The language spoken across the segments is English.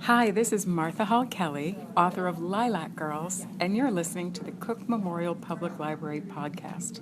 Hi, this is Martha Hall Kelly, author of Lilac Girls, and you're listening to the Cook Memorial Public Library podcast.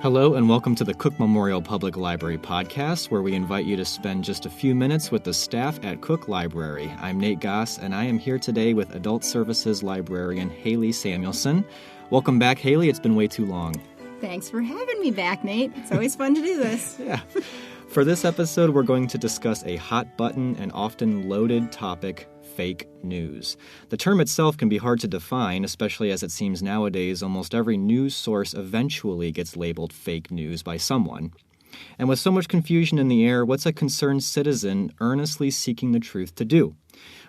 Hello and welcome to the Cook Memorial Public Library podcast, where we invite you to spend just a few minutes with the staff at Cook Library. I'm Nate Goss, and I am here today with Adult Services Librarian Haley Samuelson. Welcome back, Haley. It's been way too long. Thanks for having me back, Nate. It's always fun to do this. Yeah. For this episode, we're going to discuss a hot button and often loaded topic, fake news. The term itself can be hard to define, especially as it seems nowadays almost every news source eventually gets labeled fake news by someone. And with so much confusion in the air, what's a concerned citizen earnestly seeking the truth to do?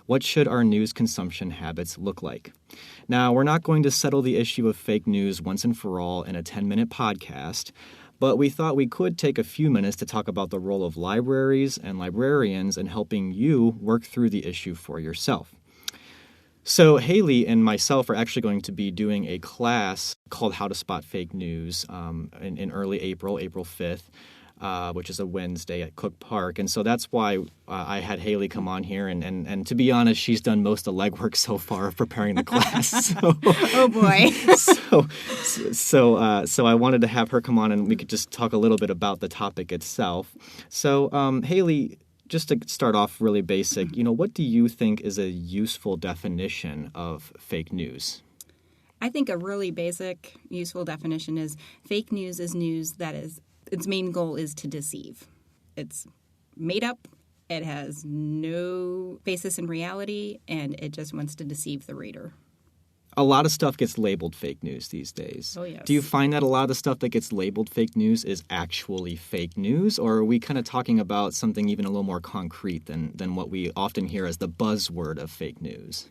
What should our news consumption habits look like? Now, we're not going to settle the issue of fake news once and for all in a 10-minute podcast, but we thought we could take a few minutes to talk about the role of libraries and librarians in helping you work through the issue for yourself. So Haley and myself are actually going to be doing a class called How to Spot Fake News in early April 5th, which is a Wednesday at Cook Park. And so that's why I had Haley come on here. And to be honest, she's done most of the legwork so far of preparing the class. So, oh, boy. So I wanted to have her come on and we could just talk a little bit about the topic itself. So, Haley, just to start off really basic, what do you think is a useful definition of fake news? I think a really basic, useful definition is fake news is news that is its main goal is to deceive. It's made up, it has no basis in reality, and it just wants to deceive the reader. A lot of stuff gets labeled fake news these days. Oh, yes. Do you find that a lot of the stuff that gets labeled fake news is actually fake news, or are we kind of talking about something even a little more concrete than what we often hear as the buzzword of fake news?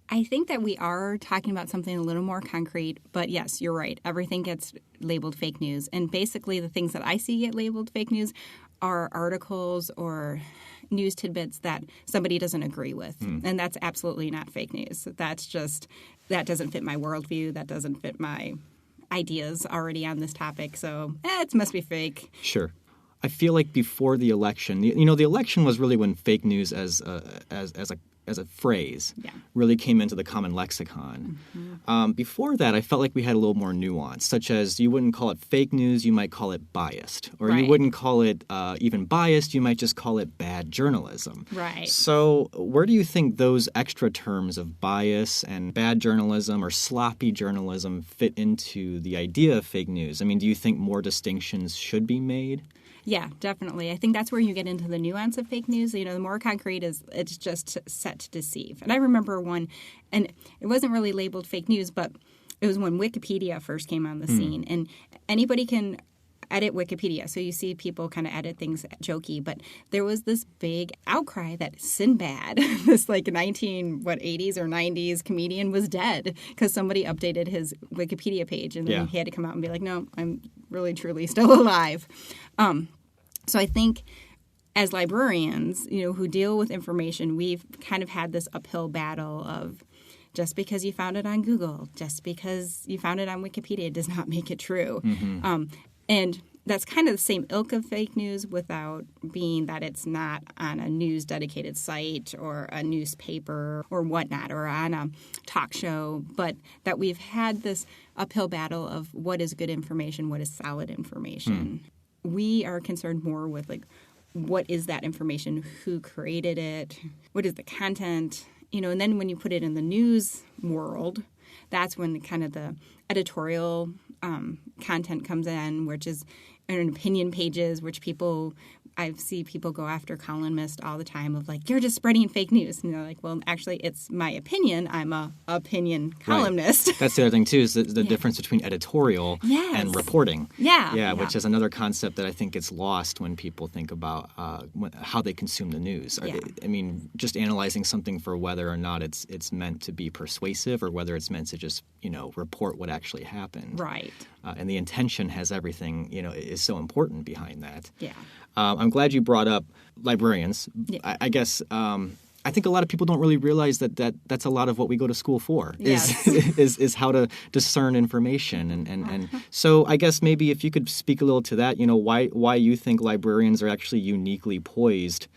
I think that we are talking about something a little more concrete, but yes, you're right. Everything gets labeled fake news. And basically the things that I see get labeled fake news are articles or news tidbits that somebody doesn't agree with. And that's absolutely not fake news. That doesn't fit my worldview. That doesn't fit my ideas already on this topic. So it must be fake. Sure. I feel like before the election, the election was really when fake news as a phrase really came into the common lexicon. Mm-hmm. Before that, I felt like we had a little more nuance, such as you wouldn't call it fake news, you might call it biased. Or you wouldn't call it even biased, you might just call it bad journalism. Right. So where do you think those extra terms of bias and bad journalism or sloppy journalism fit into the idea of fake news? I mean, do you think more distinctions should be made? Yeah, definitely. I think that's where you get into the nuance of fake news. The more concrete is it's just set to deceive. And I remember one, and it wasn't really labeled fake news, but it was when Wikipedia first came on the scene. And anybody can edit Wikipedia. So you see people kind of edit things jokey, but there was this big outcry that Sinbad, this 80s or 90s comedian, was dead because somebody updated his Wikipedia page, and then he had to come out and be like, no, I'm really truly still alive. So I think as librarians, who deal with information, we've kind of had this uphill battle of just because you found it on Google, just because you found it on Wikipedia does not make it true. Mm-hmm. And that's kind of the same ilk of fake news without being that it's not on a news dedicated site or a newspaper or whatnot or on a talk show, but that we've had this uphill battle of what is good information, what is solid information. We are concerned more with what is that information, who created it, what is the content, and then when you put it in the news world, that's when kind of the editorial content comes in, which is in opinion pages, which I see people go after columnists all the time of you're just spreading fake news. And they're like, well, actually, it's my opinion. I'm a opinion columnist. Right. That's the other thing, too, is the difference between editorial and reporting. Yeah. Which is another concept that I think gets lost when people think about how they consume the news. Just analyzing something for whether or not it's meant to be persuasive or whether it's meant to just, report what actually happened. Right. And the intention has everything, is so important behind that. Yeah. I'm glad you brought up librarians, I guess I think a lot of people don't really realize that's a lot of what we go to school for is how to discern information. And so I guess maybe if you could speak a little to that, why you think librarians are actually uniquely poised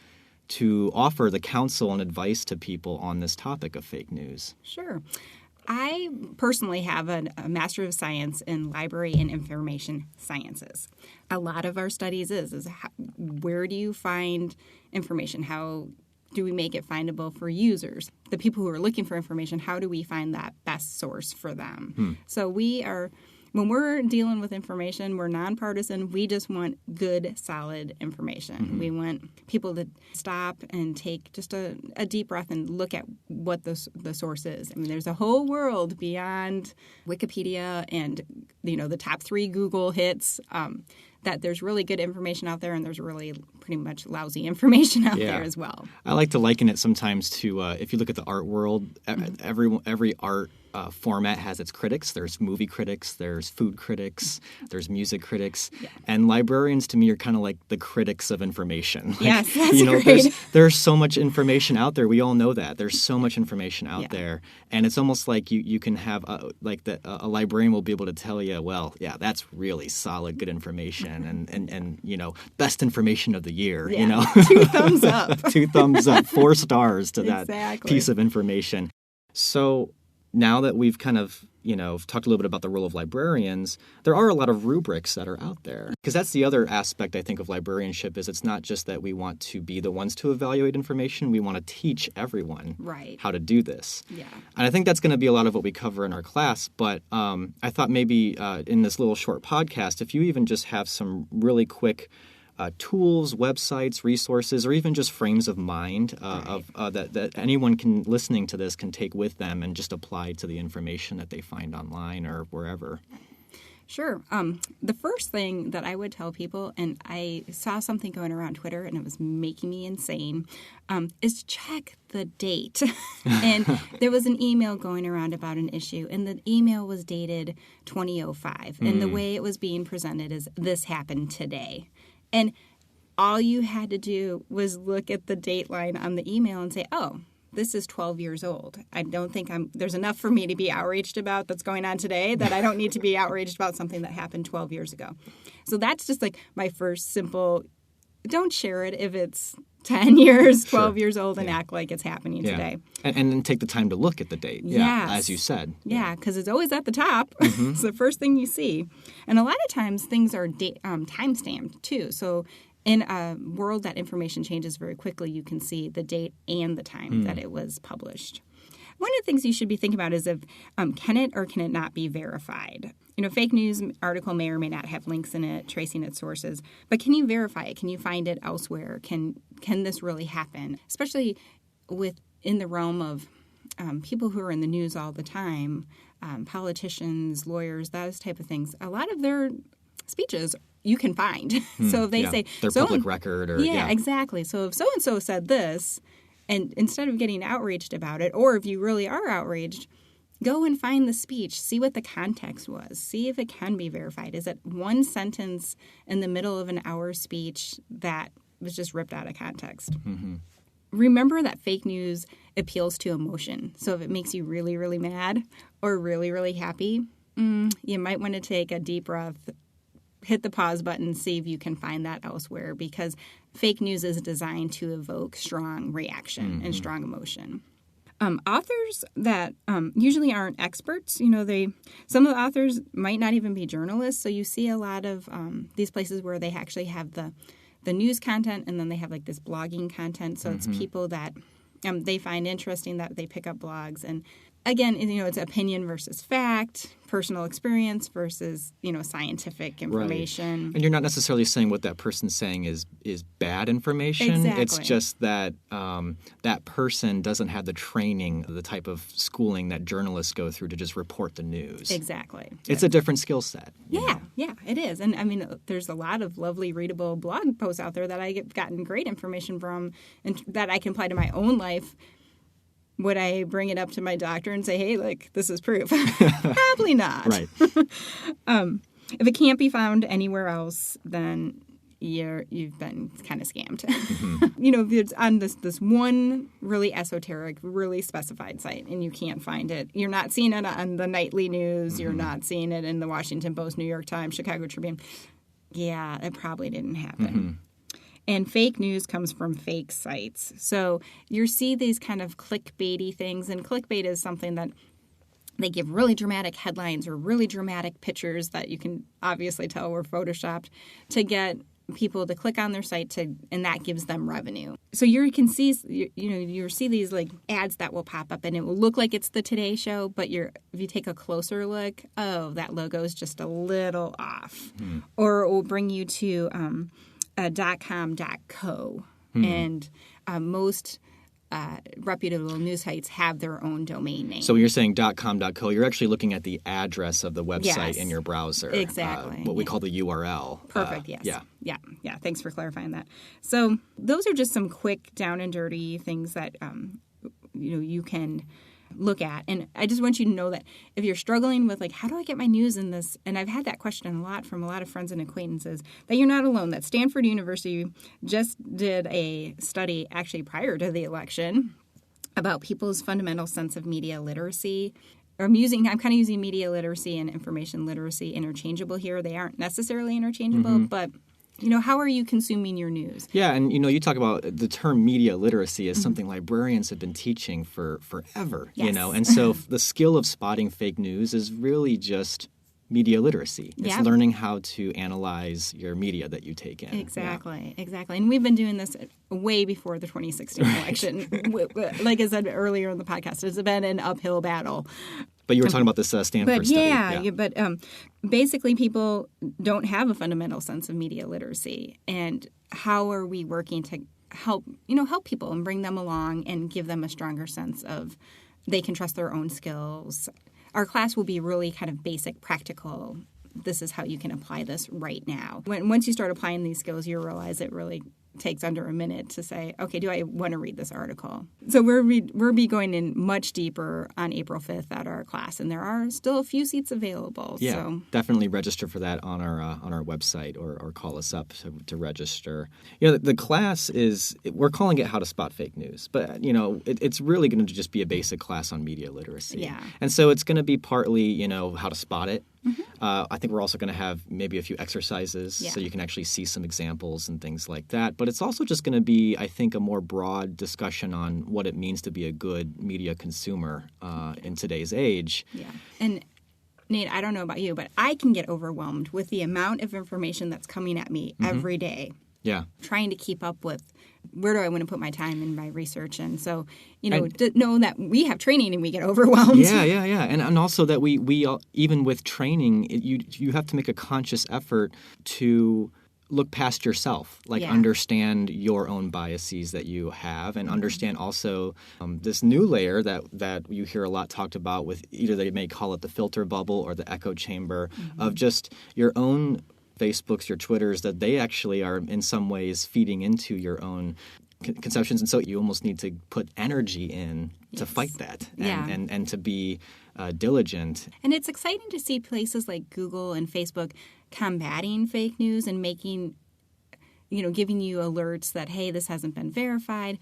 to offer the counsel and advice to people on this topic of fake news. Sure. I personally have a Master of Science in Library and Information Sciences. A lot of our studies is where do you find information? How do we make it findable for users? The people who are looking for information, how do we find that best source for them? So when we're dealing with information, we're nonpartisan. We just want good, solid information. We want people to stop and take just a deep breath and look at what the source is. I mean, there's a whole world beyond Wikipedia and, the top 3 Google hits, that there's really good information out there, and there's really pretty much lousy information out there as well. I like to liken it sometimes to, if you look at the art world, every art format has its critics. There's movie critics, there's food critics, there's music critics, and librarians to me are kind of like the critics of information. Like, yes, that's great. There's so much information out there. We all know that. There's so much information out there, and it's almost like you can have a librarian will be able to tell you, well, yeah, that's really solid, good information, and best information of the year. 2 thumbs up. 2 thumbs up, 4 stars to that piece of information. So now that we've kind of, talked a little bit about the role of librarians, there are a lot of rubrics that are out there. Because that's the other aspect, I think, of librarianship is it's not just that we want to be the ones to evaluate information. We want to teach everyone how to do this. Yeah. And I think that's going to be a lot of what we cover in our class. But I thought maybe in this little short podcast, if you even just have some really quick tools, websites, resources, or even just frames of mind that anyone listening to this can take with them and just apply to the information that they find online or wherever. Sure. The first thing that I would tell people, and I saw something going around Twitter and it was making me insane, is to check the date. And there was an email going around about an issue, and the email was dated 2005. And the way it was being presented is, this happened today. And all you had to do was look at the date line on the email and say, oh, this is 12 years old. I don't think there's enough for me to be outraged about that's going on today that I don't need to be outraged about something that happened 12 years ago. So that's just like my first simple, don't share it if it's 10 years, 12 years old and act like it's happening today. And then take the time to look at the date, as you said. Yeah, because it's always at the top. It's the first thing you see. And a lot of times things are time-stamped too. So in a world that information changes very quickly, you can see the date and the time that it was published. One of the things you should be thinking about is if can it or can it not be verified? Fake news article may or may not have links in it, tracing its sources, but can you verify it? Can you find it elsewhere? Can this really happen? Especially in the realm of people who are in the news all the time, politicians, lawyers, those type of things. A lot of their speeches you can find. So if they say their public record, or exactly. So if so and so said this, and instead of getting outraged about it, or if you really are outraged, go and find the speech. See what the context was. See if it can be verified. Is it one sentence in the middle of an hour speech that was just ripped out of context? Remember that fake news appeals to emotion. So if it makes you really, really mad or really, really happy, you might want to take a deep breath, hit the pause button, see if you can find that elsewhere, because fake news is designed to evoke strong reaction and strong emotion. Authors that usually aren't experts, some of the authors might not even be journalists, so you see a lot of these places where they actually have the news content, and then they have like this blogging content, so it's people that they find interesting that they pick up blogs. And again, it's opinion versus fact, personal experience versus, scientific information. Right. And you're not necessarily saying what that person's saying is bad information. Exactly. It's just that that person doesn't have the training, the type of schooling that journalists go through to just report the news. Exactly. It's a different skill set. Yeah, it is. And I mean, there's a lot of lovely readable blog posts out there that I've gotten great information from and that I can apply to my own life. Would I bring it up to my doctor and say, hey, look, this is proof? Probably not. Right. If it can't be found anywhere else, then you've been kind of scammed. Mm-hmm. If it's on this one really esoteric, really specified site and you can't find it, you're not seeing it on the nightly news, Mm-hmm. you're not seeing it in the Washington Post, New York Times, Chicago Tribune. Yeah, it probably didn't happen. Mm-hmm. And fake news comes from fake sites. So you see these kind of clickbaity things, and clickbait is something that they give really dramatic headlines or really dramatic pictures that you can obviously tell were photoshopped to get people to click on their site and that gives them revenue. So you can see, you see these like ads that will pop up and it will look like it's the Today Show, but if you take a closer look, oh, that logo is just a little off. Or it will bring you to .com.co, and most reputable news sites have their own domain name. So when you're saying .com.co, you're actually looking at the address of the website Yes. in your browser. Exactly. What we call the URL. Perfect, yes. Yeah. Yeah. Thanks for clarifying that. So those are just some quick down and dirty things that you can look at. And I just want you to know that if you're struggling with, like, how do I get my news in this? And I've had that question a lot from a lot of friends and acquaintances, that you're not alone, that Stanford University just did a study actually prior to the election about people's fundamental sense of media literacy. I'm kind of using media literacy and information literacy interchangeable here. They aren't necessarily interchangeable, but how are you consuming your news? Yeah, and you talk about the term media literacy as something librarians have been teaching for forever, Yes. and so the skill of spotting fake news is really just media literacy. It's Yeah. learning how to analyze your media that you take in. Exactly. And we've been doing this way before the 2016 election. Like I said earlier in the podcast, it's been an uphill battle. But you were talking about this Stanford study. But basically people don't have a fundamental sense of media literacy. And how are we working to help people and bring them along and give them a stronger sense of they can trust their own skills? Our class will be really kind of basic, practical. This is how you can apply this right now. Once you start applying these skills, you realize it really takes under a minute to say, okay, do I want to read this article? So we'll be going in much deeper on April 5th at our class, and there are still a few seats available. Yeah, so definitely register for that on our website or call us up to register. The class we're calling it How to Spot Fake News, but it's really going to just be a basic class on media literacy. Yeah. And so it's going to be partly how to spot it. I think we're also going to have maybe a few exercises so you can actually see some examples and things like that. But it's also just going to be, I think, a more broad discussion on what it means to be a good media consumer in today's age. Yeah. And Nate, I don't know about you, but I can get overwhelmed with the amount of information that's coming at me every day. Yeah. Trying to keep up with where do I want to put my time in my research. And so, to know that we have training and we get overwhelmed. Yeah. And also that we even with training, you have to make a conscious effort to look past yourself, understand your own biases that you have, and understand also this new layer that you hear a lot talked about with either they may call it the filter bubble or the echo chamber of just your own Facebooks, your Twitters, that they actually are in some ways feeding into your own conceptions. And so you almost need to put energy in to fight that and to be diligent. And it's exciting to see places like Google and Facebook combating fake news and making, giving you alerts that, hey, this hasn't been verified.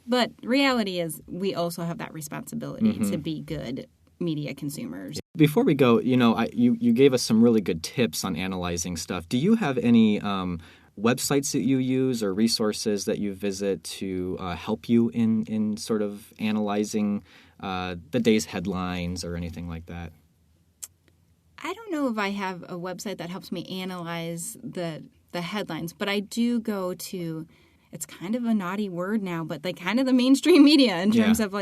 But reality is we also have that responsibility to be good media consumers. Before we go, you gave us some really good tips on analyzing stuff. Do you have any websites that you use or resources that you visit to help you in sort of analyzing the day's headlines or anything like that? I don't know if I have a website that helps me analyze the headlines, but I do go to, it's kind of a naughty word now, but kind of the mainstream media in terms of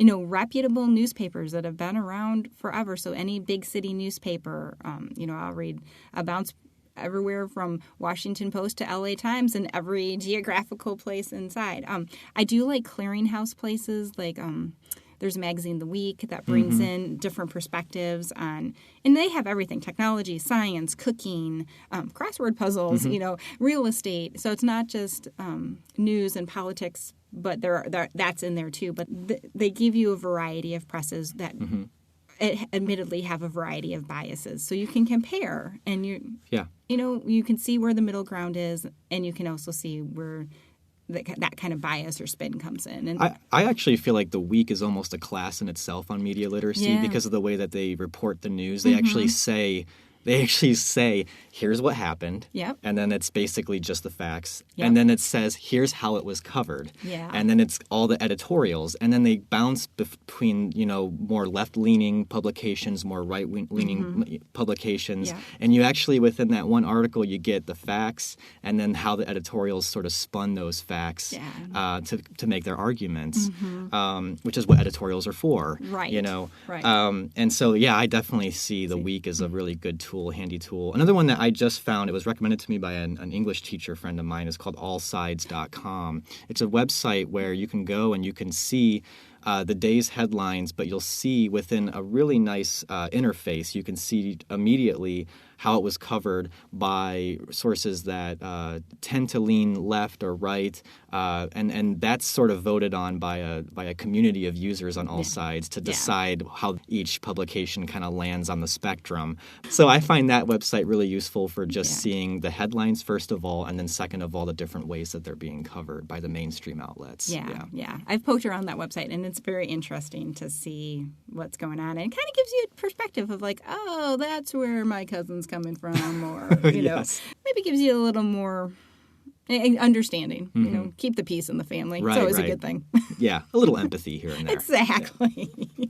reputable newspapers that have been around forever. So any big city newspaper, I'll bounce everywhere from Washington Post to LA Times and every geographical place inside. I do like clearinghouse places there's Magazine the Week that brings in different perspectives on, and they have everything: technology, science, cooking, crossword puzzles, real estate. So it's not just news and politics, but that's in there too. But they give you a variety of presses that admittedly have a variety of biases. So you can compare, and Yeah. you can see where the middle ground is, and you can also see where that kind of bias or spin comes in. And I actually feel like the week is almost a class in itself on media literacy Yeah. because of the way that they report the news. They actually say, here's what happened. Yep. And then it's basically just the facts. Yep. And then it says, here's how it was covered. Yeah. And then it's all the editorials. And then they bounce between, more left-leaning publications, more right-leaning publications. Yeah. And you actually, within that one article, you get the facts and then how the editorials sort of spun those facts to make their arguments, which is what editorials are for. Right. Right. And so, I definitely see the week as a really good tool, handy tool. Another one that I just found, it was recommended to me by an English teacher friend of mine, is called allsides.com. It's a website where you can go and you can see the day's headlines, but you'll see within a really nice interface, you can see immediately how it was covered by sources that tend to lean left or right, and that's sort of voted on by a community of users on all sides to decide how each publication kind of lands on the spectrum. So I find that website really useful for just seeing the headlines first of all, and then second of all the different ways that they're being covered by the mainstream outlets. Yeah. I've poked around that website, and it's very interesting to see what's going on. And it kind of gives you a perspective of like, oh, that's where my cousin's coming from, or, maybe gives you a little more understanding. Keep the peace in the family. Right, it's always right. a good thing. Yeah, a little empathy here and there. Exactly. Yeah.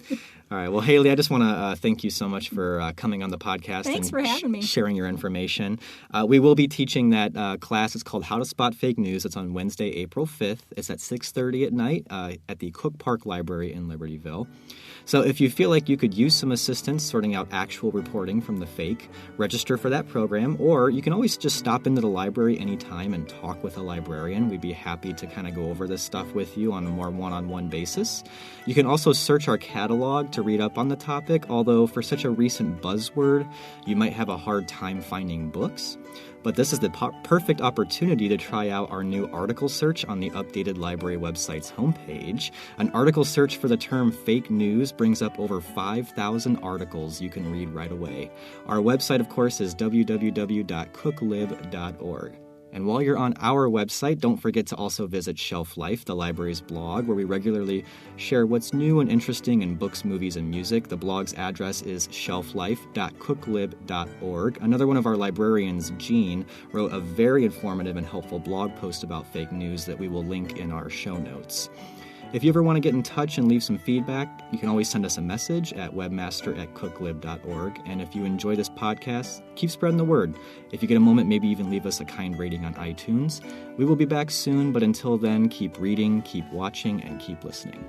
All right. Well, Haley, I just want to thank you so much for coming on the podcast. Thanks for having me. Sharing your information. We will be teaching that class. It's called How to Spot Fake News. It's on Wednesday, April 5th. It's at 6:30 at night at the Cook Park Library in Libertyville. So if you feel like you could use some assistance sorting out actual reporting from the fake, register for that program, or you can always just stop into the library anytime and talk with a librarian. We'd be happy to kind of go over this stuff with you on a more one-on-one basis. You can also search our catalog to read up on the topic, although for such a recent buzzword, you might have a hard time finding books. But this is the perfect opportunity to try out our new article search on the updated library website's homepage. An article search for the term fake news brings up over 5,000 articles you can read right away. Our website, of course, is www.cooklib.org. And while you're on our website, don't forget to also visit Shelf Life, the library's blog, where we regularly share what's new and interesting in books, movies, and music. The blog's address is shelflife.cooklib.org. Another one of our librarians, Jean, wrote a very informative and helpful blog post about fake news that we will link in our show notes. If you ever want to get in touch and leave some feedback, you can always send us a message at webmaster@cooklib.org. And if you enjoy this podcast, keep spreading the word. If you get a moment, maybe even leave us a kind rating on iTunes. We will be back soon, but until then, keep reading, keep watching, and keep listening.